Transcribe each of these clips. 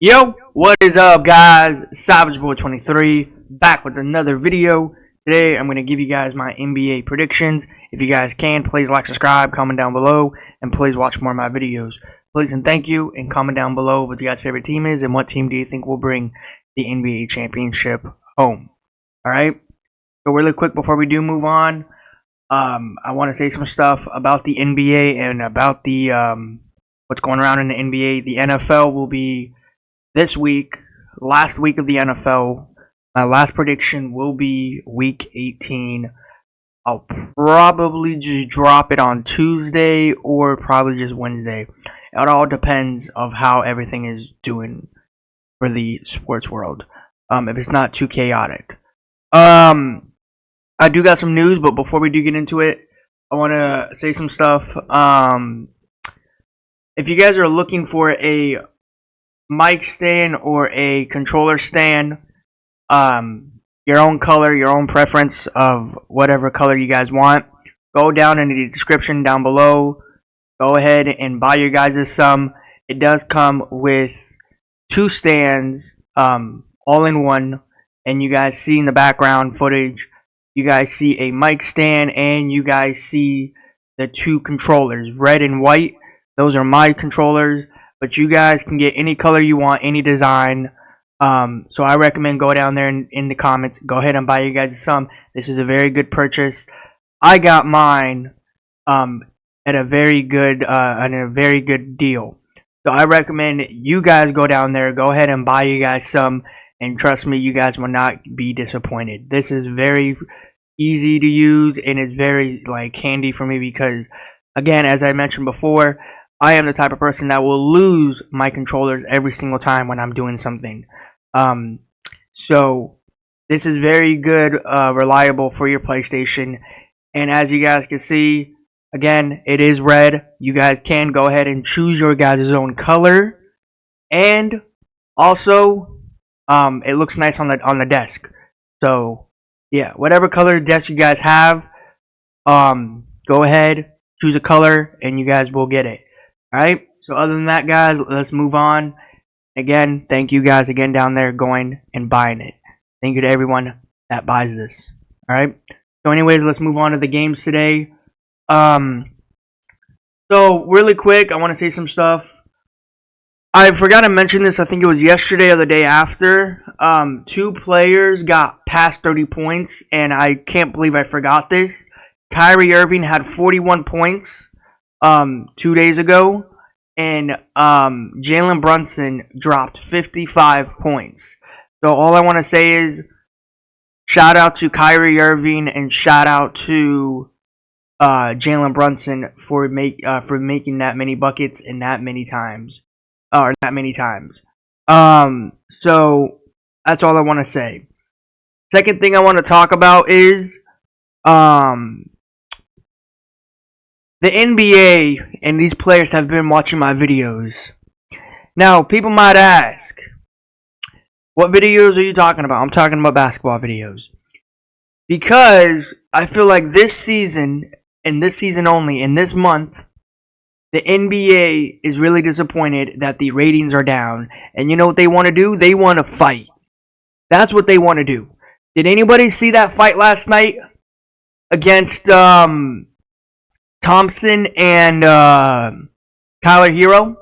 Yo, what is up, guys? Savage Boy 23 back with another video. Today, I'm going to give you guys my NBA predictions. If you guys can, please like, subscribe, comment down below, and please watch more of my videos. Please and thank you, and comment down below what you guys' favorite team is and what team do you think will bring the NBA championship home. Alright? So really quick before we do move on, I want to say some stuff about the NBA and about the what's going around in the NBA. The NFL will be this week, last week of the NFL. My last prediction will be week 18. I'll probably just drop it on Tuesday or probably just Wednesday. It all depends of how everything is doing for the sports world. If it's not too chaotic. I do got some news, but before we do get into it, I want to say some stuff. If you guys are looking for a mic stand or a controller stand, your own color, your own preference of whatever color you guys want, go down in the description down below. Go ahead and buy your guys some. It does come with two stands, all in one, and you guys see in the background footage, you guys see a mic stand and you guys see the two controllers, red and white. Those are my controllers. But you guys can get any color you want, any design. So I recommend go down there in the comments. Go ahead and buy you guys some. This is a very good purchase. I got mine at a very good deal. So I recommend you guys go down there. Go ahead and buy you guys some. And trust me, you guys will not be disappointed. This is very easy to use and it's very handy for me because, again, as I mentioned before, I am the type of person that will lose my controllers every single time when I'm doing something. So this is very good, reliable for your PlayStation. And as you guys can see, again, it is red. You guys can go ahead and choose your guys' own color. And also, it looks nice on the desk. So yeah, whatever color desk you guys have, go ahead, choose a color, and you guys will get it. Alright, so other than that, guys, let's move on. Again, thank you guys again down there going and buying it. Thank you to everyone that buys this. Alright, so anyways, let's move on to the games today. So really quick, I want to say some stuff. I forgot to mention this, I think it was yesterday or the day after. Two players got past 30 points, and I can't believe I forgot this. Kyrie Irving had 41 points 2 days ago, and Jalen Brunson dropped 55 points. So all I want to say is shout out to Kyrie Irving and shout out to Jalen Brunson for making that many buckets and that many times. So that's all I want to say. Second thing I want to talk about is the NBA and these players have been watching my videos. Now, people might ask, what videos are you talking about? I'm talking about basketball videos. Because I feel like this season, and this season only, in this month, the NBA is really disappointed that the ratings are down. And you know what they want to do? They want to fight. That's what they want to do. Did anybody see that fight last night against Thompson and Tyler Hero?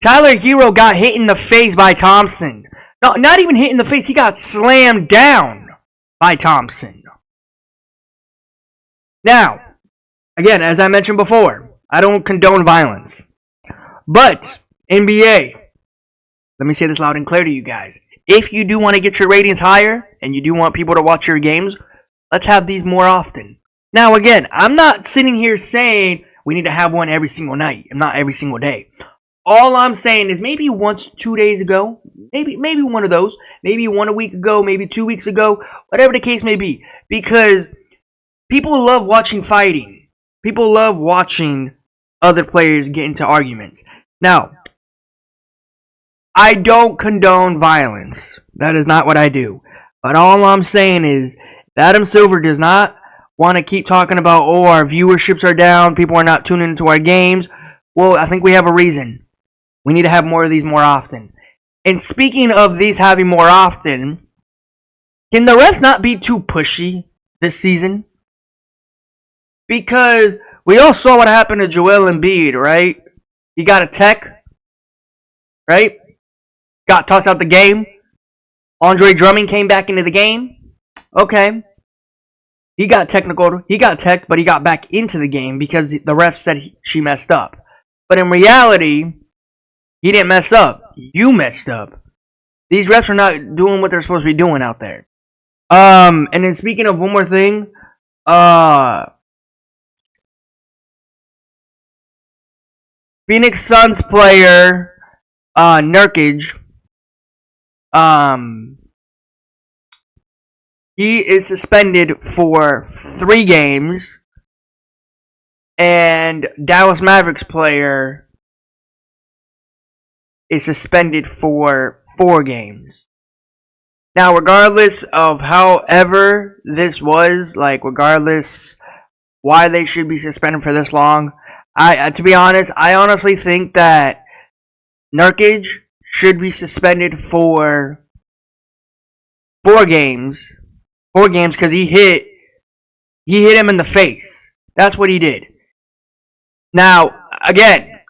Tyler Hero got hit in the face by Thompson. No, not even hit in the face. He got slammed down by Thompson. Now, again, as I mentioned before, I don't condone violence. But, NBA, let me say this loud and clear to you guys. If you do want to get your ratings higher, and you do want people to watch your games, let's have these more often. Now, again, I'm not sitting here saying we need to have one every single night, and not every single day. All I'm saying is maybe once 2 days ago, maybe one of those, maybe one a week ago, maybe 2 weeks ago, whatever the case may be. Because people love watching fighting. People love watching other players get into arguments. Now, I don't condone violence. That is not what I do. But all I'm saying is Adam Silver does not want to keep talking about, oh, our viewerships are down, people are not tuning into our games. Well, I think we have a reason. We need to have more of these more often. And speaking of these having more often, can the refs not be too pushy this season? Because we all saw what happened to Joel Embiid, right? He got a tech, right? Got tossed out the game. Andre Drummond came back into the game. Okay. He got technical. He got teched, but he got back into the game because the ref said she messed up. But in reality, he didn't mess up. You messed up. These refs are not doing what they're supposed to be doing out there. And then speaking of one more thing, Phoenix Suns player, Nurkic, he is suspended for 3 games, and Dallas Mavericks player is suspended for 4 games. Now, regardless of however this was, like regardless why they should be suspended for this long, to be honest, I honestly think that Nurkic should be suspended for 4 games. 4 games because he hit him in the face. That's what he did. Now, again,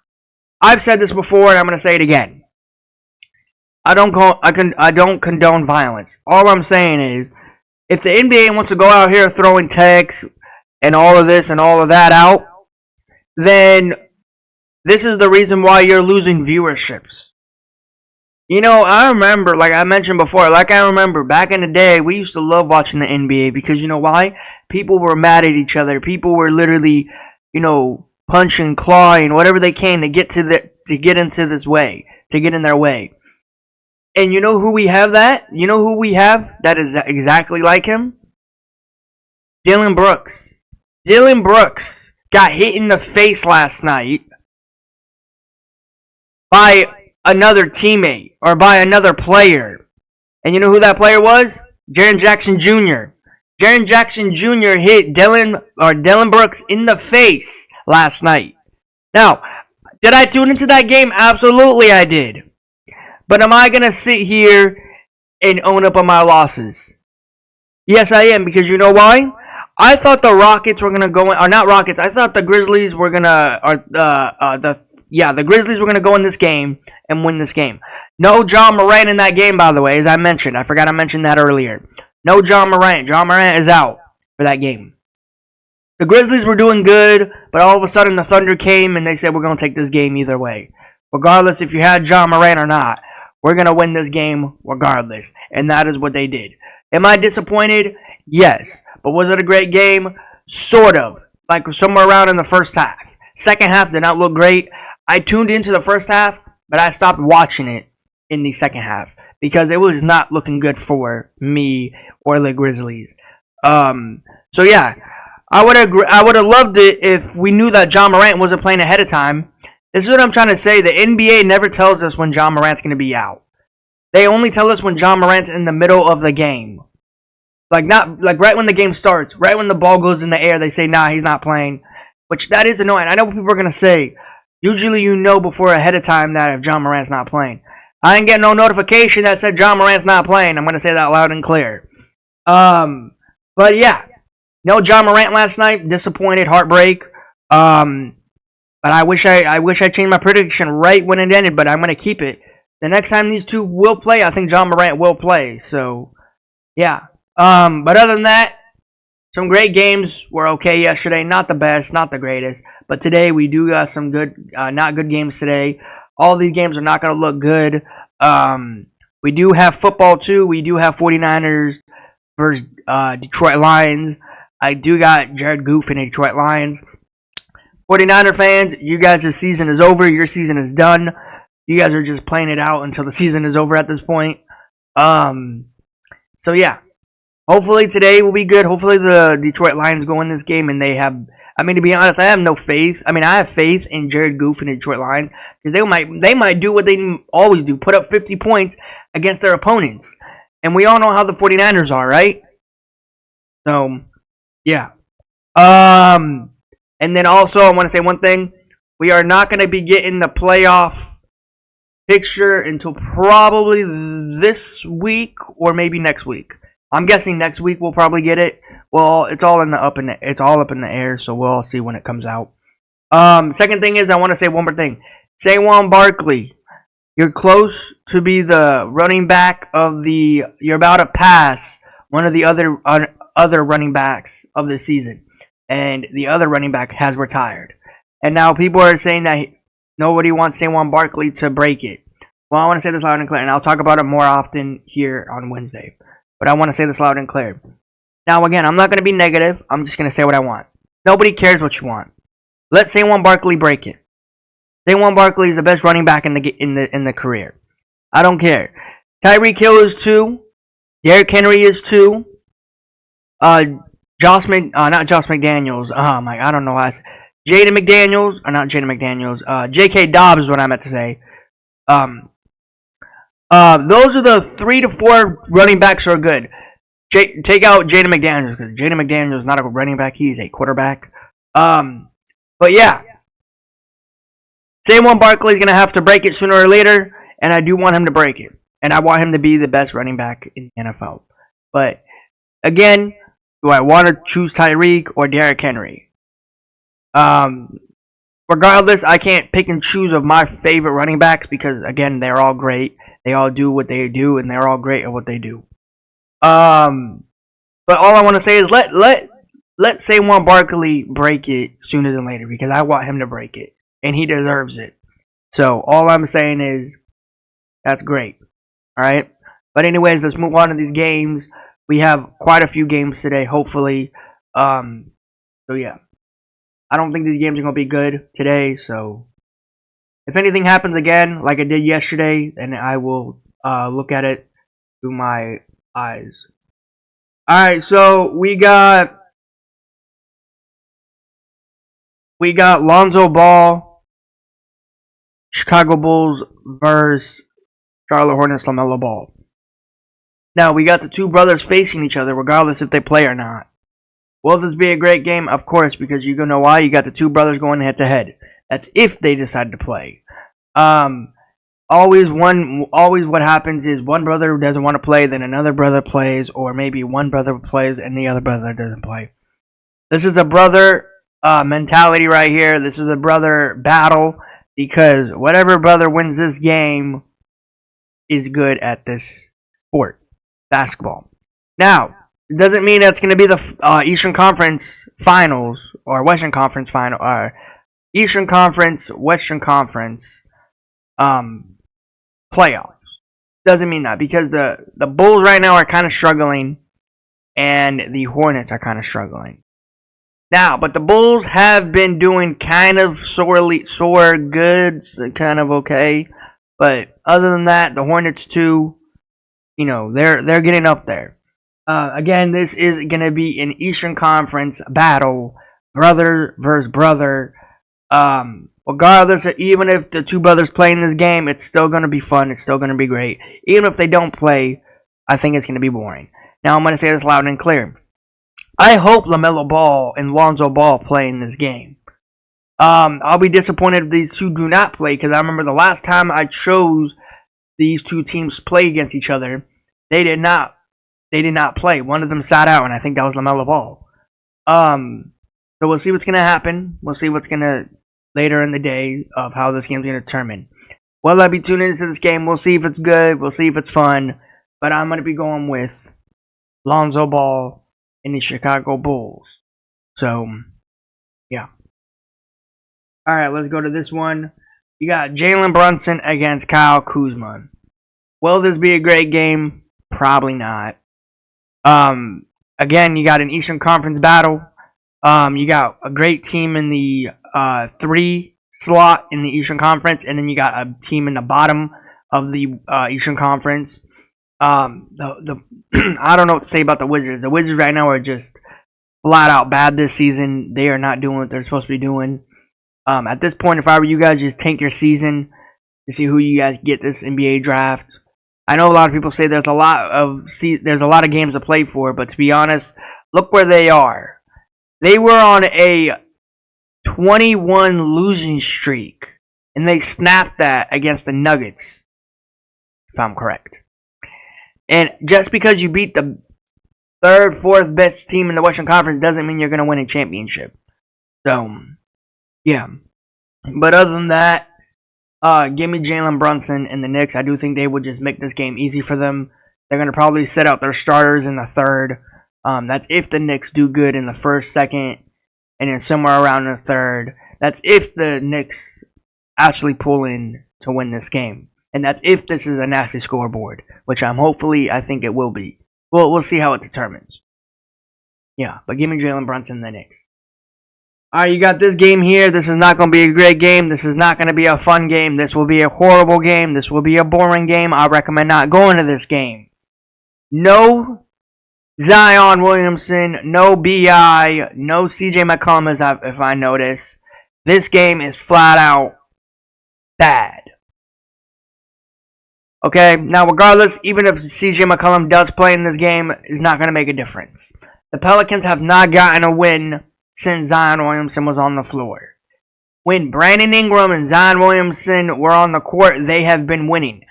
I've said this before and I'm going to say it again. I don't condone violence. All I'm saying is, if the NBA wants to go out here throwing techs and all of this and all of that out, then this is the reason why you're losing viewerships. You know, I remember, like I mentioned before, I remember back in the day, we used to love watching the NBA because you know why? People were mad at each other. People were literally, punching, clawing, whatever they can to get in their way. And you know who we have that? You know who we have that is exactly like him? Dillon Brooks. Dillon Brooks got hit in the face last night by another teammate or by another player. And you know who that player was? Jaren Jackson Jr. Jaren Jackson Jr. hit Dillon Brooks in the face last night. Now, did I tune into that game? Absolutely I did. But am I going to sit here and own up on my losses? Yes, I am, because you know why? I thought the Rockets were going to go in, or not Rockets, I thought the Grizzlies were going to, the Grizzlies were going to go in this game and win this game. No Ja Morant in that game, by the way, as I mentioned. I forgot I mentioned that earlier. No Ja Morant. Ja Morant is out for that game. The Grizzlies were doing good, but all of a sudden the Thunder came and they said, we're going to take this game either way. Regardless if you had Ja Morant or not. We're going to win this game regardless. And that is what they did. Am I disappointed? Yes. But was it a great game? Sort of. Like somewhere around in the first half. Second half did not look great. I tuned into the first half, but I stopped watching it in the second half. Because it was not looking good for me or the Grizzlies. So yeah. I would have loved it if we knew that Ja Morant wasn't playing ahead of time. This is what I'm trying to say. The NBA never tells us when Ja Morant's going to be out. They only tell us when Ja Morant's in the middle of the game. Like right when the game starts, right when the ball goes in the air, they say, nah, he's not playing. Which that is annoying. I know what people are going to say. Usually you know before ahead of time that if Ja Morant's not playing. I didn't get no notification that said Ja Morant's not playing. I'm going to say that loud and clear. But yeah. No Ja Morant last night. Disappointed. Heartbreak. But I wish I changed my prediction right when it ended, but I'm going to keep it. The next time these two will play, I think Ja Morant will play. So, yeah. But other than that, some great games were okay yesterday. Not the best, not the greatest. But today we do got some good, not good games today. All these games are not going to look good. We do have football too. We do have 49ers versus Detroit Lions. I do got Jared Goff in the Detroit Lions. 49er fans, you guys' season is over. Your season is done. You guys are just playing it out until the season is over at this point. So yeah. Hopefully today will be good. Hopefully the Detroit Lions go in this game and they have, to be honest, I have no faith. I have faith in Jared Goff and the Detroit Lions because they might do what they always do, put up 50 points against their opponents. And we all know how the 49ers are, right? So, yeah. And then also, I want to say one thing. We are not going to be getting the playoff picture until probably this week or maybe next week. I'm guessing next week we'll probably get it. Well, it's all up in the air, so we'll see when it comes out. Second thing is I want to say one more thing. Saquon Barkley, you're close to be the running back of the. You're about to pass one of the other running backs of the season, and the other running back has retired. And now people are saying that nobody wants Saquon Barkley to break it. Well, I want to say this loud and clear, and I'll talk about it more often here on Wednesday. But I want to say this loud and clear. Now, again, I'm not going to be negative. I'm just going to say what I want. Nobody cares what you want. Let Saquon Barkley break it. Saquon Barkley is the best running back in the career. I don't care. Tyreek Hill is 2. Derrick Henry is 2. Not Josh McDaniels. I don't know why. Jaden McDaniels, or not Jaden McDaniels. J.K. Dobbs is what I meant to say. Those are the 3 to 4 running backs who are good. Take out Jaden McDaniels, because Jaden McDaniels is not a running back. He's a quarterback. But yeah. Saquon Barkley is going to have to break it sooner or later, and I do want him to break it. And I want him to be the best running back in the NFL. But, again, do I want to choose Tyreek or Derrick Henry? Regardless, I can't pick and choose of my favorite running backs because, again, they're all great. They all do what they do, and they're all great at what they do. But all I want to say is let Saquon Barkley break it sooner than later because I want him to break it. And he deserves it. So, all I'm saying is, that's great. Alright? But anyways, let's move on to these games. We have quite a few games today, hopefully. So, yeah. I don't think these games are going to be good today, so... If anything happens again, like I did yesterday, then I will look at it through my eyes. Alright, so we got Lonzo Ball, Chicago Bulls versus Charlotte Hornets, LaMelo Ball. Now, we got the two brothers facing each other, regardless if they play or not. Will this be a great game? Of course, because you're going to know why. You got the two brothers going head-to-head. That's if they decide to play. Always what happens is one brother doesn't want to play, then another brother plays, or maybe one brother plays and the other brother doesn't play. This is a brother mentality right here. This is a brother battle. Because whatever brother wins this game is good at this sport, basketball. Now, it doesn't mean that's going to be the Eastern Conference Finals or Western Conference Final, or Eastern Conference, Western Conference playoffs. Doesn't mean that because the Bulls right now are kind of struggling, and the Hornets are kind of struggling. Now, but the Bulls have been doing kind of sore good, kind of okay. But other than that, the Hornets too, they're getting up there. Again, this is going to be an Eastern Conference battle, brother versus brother. Regardless, even if the two brothers play in this game, it's still going to be fun. It's still going to be great. Even if they don't play, I think it's going to be boring. Now, I'm going to say this loud and clear. I hope LaMelo Ball and Lonzo Ball play in this game. I'll be disappointed if these two do not play because I remember the last time I chose these two teams to play against each other, they did not play. One of them sat out, and I think that was LaMelo Ball. So we'll see what's going to happen. We'll see what's going to later in the day of how this game's going to determine. Will I be tuning into this game? We'll see if it's good. We'll see if it's fun. But I'm going to be going with Lonzo Ball in the Chicago Bulls. So, yeah. Alright, let's go to this one. You got Jalen Brunson against Kyle Kuzma. Will this be a great game? Probably not. Again, you got an Eastern Conference battle. You got a great team in the 3 slot in the Eastern Conference, and then you got a team in the bottom of the Eastern Conference. I don't know what to say about the Wizards. The Wizards right now are just flat out bad this season. They are not doing what they're supposed to be doing. At this point, if I were you guys, just tank your season to see who you guys get this NBA draft. I know a lot of people say there's a lot of games to play for, but to be honest, look where they are. They were on a 21 losing streak and they snapped that against the Nuggets, if I'm correct. And just because you beat the third, fourth best team in the Western Conference doesn't mean you're going to win a championship. So, yeah. But other than that, give me Jalen Brunson and the Knicks. I do think they would just make this game easy for them. They're going to probably set out their starters in the third. That's if the Knicks do good in the first, second, and then somewhere around the third. That's if the Knicks actually pull in to win this game. And that's if this is a nasty scoreboard, which I think it will be. We'll see how it determines. Yeah, but give me Jalen Brunson and the Knicks. Alright, you got this game here. This is not going to be a great game. This is not going to be a fun game. This will be a horrible game. This will be a boring game. I recommend not going to this game. No Zion Williamson, no B.I., no C.J. McCollum, if I notice. This game is flat out bad. Okay, now regardless, even if C.J. McCollum does play in this game, it's not going to make a difference. The Pelicans have not gotten a win since Zion Williamson was on the floor. When Brandon Ingram and Zion Williamson were on the court, they have been winning.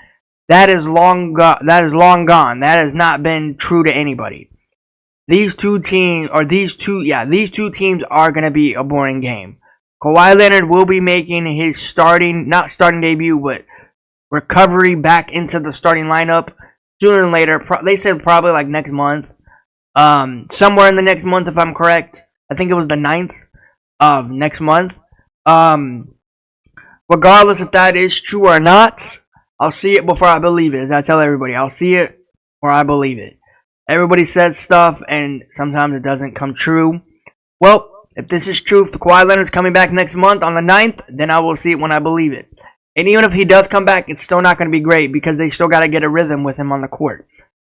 That is long gone. That has not been true to anybody. These two teams are going to be a boring game. Kawhi Leonard will be making his not starting debut, but recovery back into the starting lineup sooner than later. They said probably like next month. Somewhere in the next month, if I'm correct. I think it was the 9th of next month. Regardless if that is true or not, I'll see it before I believe it. As I tell everybody, I'll see it or I believe it. Everybody says stuff and sometimes it doesn't come true. Well, if this is true, if the Kawhi Leonard's coming back next month on the 9th, then I will see it when I believe it. And even if he does come back, it's still not going to be great because they still got to get a rhythm with him on the court.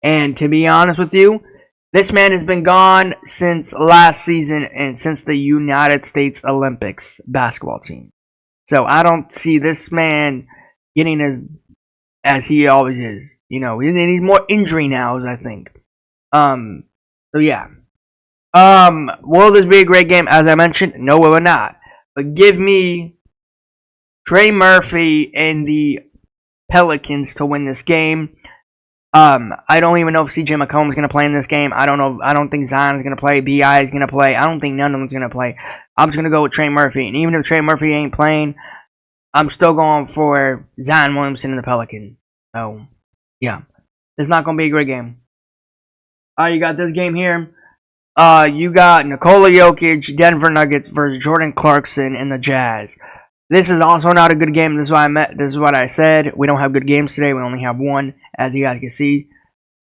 And to be honest with you, this man has been gone since last season and since the United States Olympics basketball team. So I don't see this man getting as he always is. You know, and he's more injury now, I think. So yeah. Will this be a great game? As I mentioned, no, it will not. But give me Trey Murphy and the Pelicans to win this game. I don't even know if CJ McCollum is going to play in this game. I don't know. I don't think Zion is going to play. B.I. is going to play. I don't think none of them is going to play. I'm just going to go with Trey Murphy. And even if Trey Murphy ain't playing, I'm still going for Zion Williamson and the Pelicans. So, yeah. It's not going to be a great game. You got this game here. You got Nikola Jokic, Denver Nuggets versus Jordan Clarkson and the Jazz. This is also not a good game. This is what I said. We don't have good games today. We only have one, as you guys can see.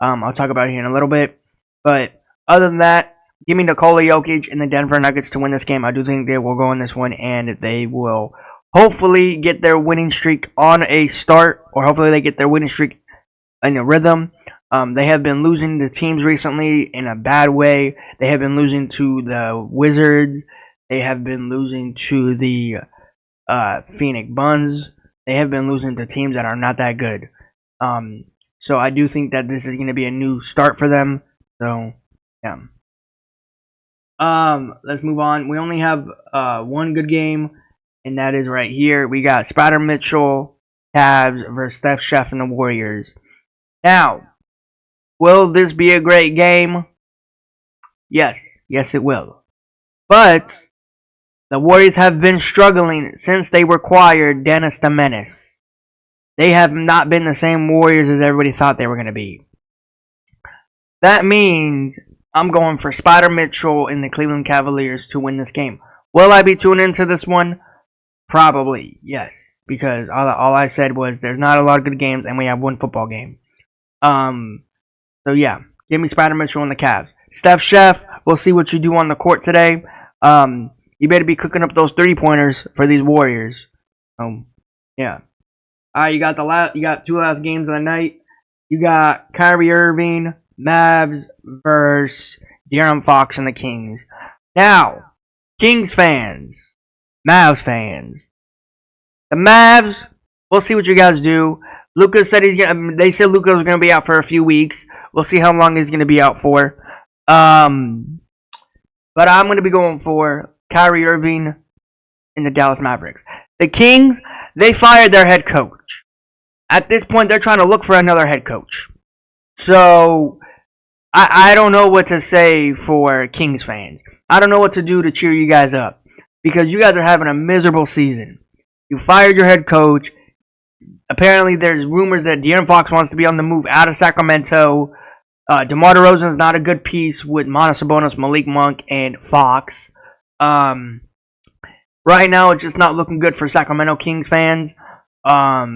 I'll talk about it here in a little bit. But other than that, give me Nikola Jokic and the Denver Nuggets to win this game. I do think they will go in this one, and they will hopefully get their winning streak on a start, or hopefully they get their winning streak in a rhythm. They have been losing to teams recently in a bad way. They have been losing to the Wizards. They have been losing to the Phoenix Buns. They have been losing to teams that are not that good. So I do think that this is going to be a new start for them. So, yeah. Let's move on. We only have one good game, and that is right here. We got Spider Mitchell, Cavs versus Steph Chef and the Warriors. Now, will this be a great game? Yes. Yes, it will. But the Warriors have been struggling since they acquired Dennis the Menace. They have not been the same Warriors as everybody thought they were going to be. That means I'm going for Spider Mitchell and the Cleveland Cavaliers to win this game. Will I be tuning into this one? Probably, yes. Because all I said was there's not a lot of good games and we have one football game. So yeah, give me Spider Mitchell and the Cavs. Steph Chef, we'll see what you do on the court today. You better be cooking up those 3-pointers for these Warriors. Yeah. You got two last games of the night. You got Kyrie Irving, Mavs versus De'Aaron Fox and the Kings. Now, Kings fans, Mavs fans. The Mavs, we'll see what you guys do. Luka said they said Luka was gonna be out for a few weeks. We'll see how long he's gonna be out for. But I'm gonna be going for Kyrie Irving and the Dallas Mavericks. The Kings, they fired their head coach. At this point, they're trying to look for another head coach. So, I don't know what to say for Kings fans. I don't know what to do to cheer you guys up. Because you guys are having a miserable season. You fired your head coach. Apparently, there's rumors that De'Aaron Fox wants to be on the move out of Sacramento. DeMar DeRozan is not a good piece with Monta Sabonis, Malik Monk, and Fox. Right now, it's just not looking good for Sacramento Kings fans. I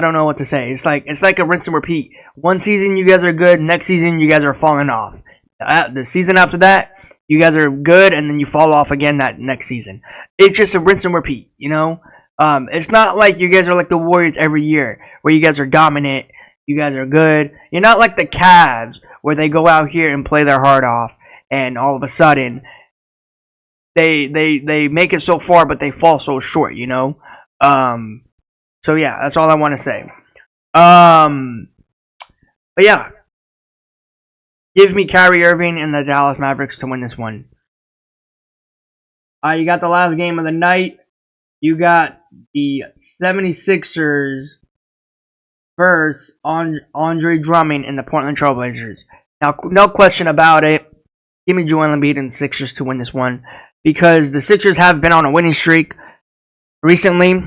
don't know what to say. It's like a rinse and repeat. One season you guys are good, next season you guys are falling off. The season after that, you guys are good, and then you fall off again that next season. It's just a rinse and repeat, you know? It's not like you guys are like the Warriors every year, where you guys are dominant, you guys are good. You're not like the Cavs, where they go out here and play their heart off, and all of a sudden, they make it so far, but they fall so short, you know? So yeah, that's all I want to say. But yeah, give me Kyrie Irving and the Dallas Mavericks to win this one. You got the last game of the night. You got the 76ers versus Andre Drummond and the Portland Trailblazers. Now, no question about it. Give me Joel Embiid and the Sixers to win this one, because the Sixers have been on a winning streak recently.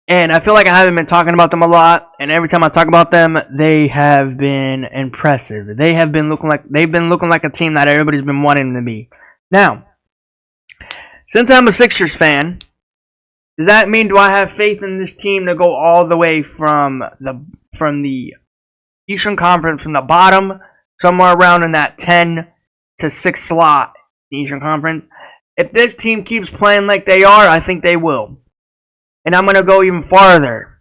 And I feel like I haven't been talking about them a lot, and every time I talk about them, they have been impressive. They've been looking like a team that everybody's been wanting them to be. Now, since I'm a Sixers fan, does that mean do I have faith in this team to go all the way from the Eastern Conference, from the bottom, somewhere around in that 10 to 6 slot in the Eastern Conference? If this team keeps playing like they are, I think they will. And I'm going to go even farther.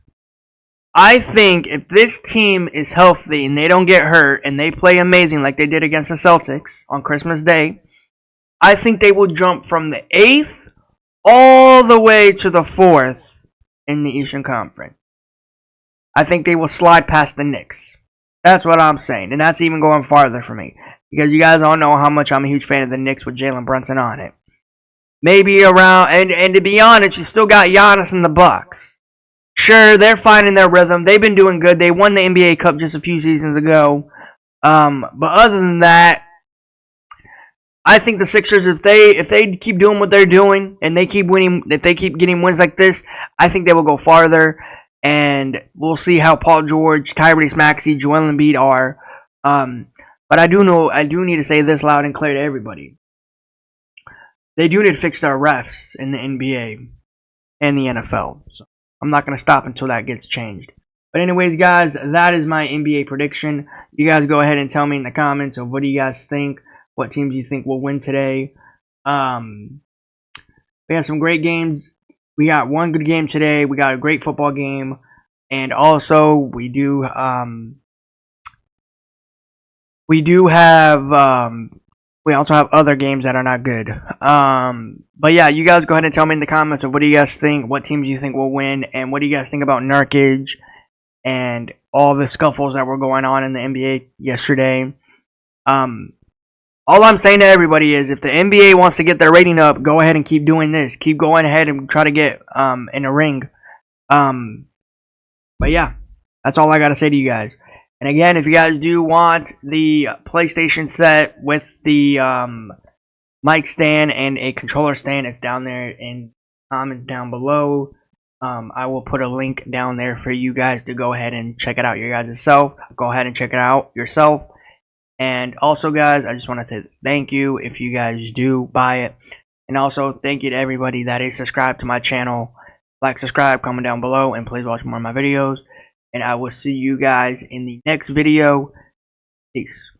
I think if this team is healthy and they don't get hurt and they play amazing like they did against the Celtics on Christmas Day, I think they will jump from the 8th all the way to the 4th in the Eastern Conference. I think they will slide past the Knicks. That's what I'm saying. And that's even going farther for me. Because you guys all know how much I'm a huge fan of the Knicks with Jalen Brunson on it. Maybe around, and to be honest, you still got Giannis and the Bucks. Sure, they're finding their rhythm. They've been doing good. They won the NBA Cup just a few seasons ago. But other than that, I think the Sixers, if they keep doing what they're doing and they keep winning, if they keep getting wins like this, I think they will go farther. And we'll see how Paul George, Tyrese Maxey, Joel Embiid are. But I do need to say this loud and clear to everybody. They do need to fix their refs in the NBA and the NFL. So I'm not going to stop until that gets changed. But anyways, guys, that is my NBA prediction. You guys go ahead and tell me in the comments of what do you guys think. What teams you think will win today. We had some great games. We got one good game today. We got a great football game. And also, we do have... we also have other games that are not good. But yeah, you guys go ahead and tell me in the comments of what do you guys think, what teams you think will win, and what do you guys think about Nurkic and all the scuffles that were going on in the NBA yesterday. All I'm saying to everybody is if the NBA wants to get their rating up, go ahead and keep doing this. Keep going ahead and try to get in a ring. But yeah, that's all I got to say to you guys. And again, if you guys do want the PlayStation set with the mic stand and a controller stand, it's down there in the comments down below. I will put a link down there for you guys to go ahead and check it out your guys yourself. Go ahead and check it out yourself. And also, guys, I just want to say thank you if you guys do buy it. And also, thank you to everybody that is subscribed to my channel. Like, subscribe, comment down below, and please watch more of my videos. And I will see you guys in the next video. Peace.